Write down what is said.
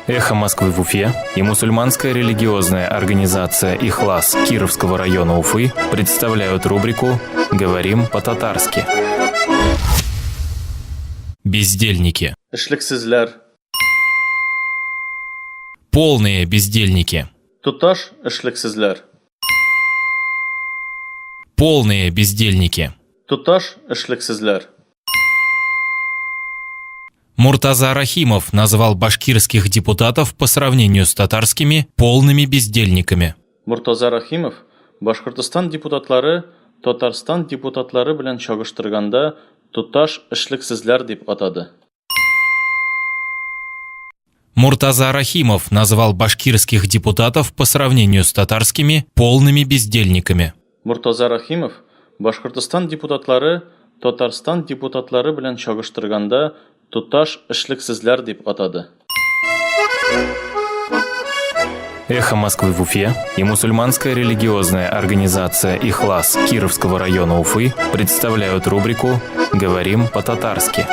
«Эхо Москвы» в Уфе и мусульманская религиозная организация «Ихлас» Кировского района Уфы представляют рубрику «Говорим по-татарски». Бездельники. Эшлексезләр. Полные бездельники. Туташ эшлексезләр. Полные бездельники. Туташ эшлексезләр. Муртаза Рахимов назвал башкирских депутатов по сравнению с татарскими полными бездельниками. Муртаза Рахимов Башкортстан депутатлары Татарстан депутатлары белән чагыштырганда туташ эшлексезләр дип атады. Муртаза Рахимов назвал башкирских депутатов по сравнению с татарскими полными бездельниками. Муртаза Рахимов Башкортстан депутатлары Татарстан депутатлары белән чагыштырганда туташ эшлексезләр дип атады. «Эхо Москвы» в Уфе и мусульманская религиозная организация «Ихлас» Кировского района Уфы представляют рубрику «Говорим по-татарски».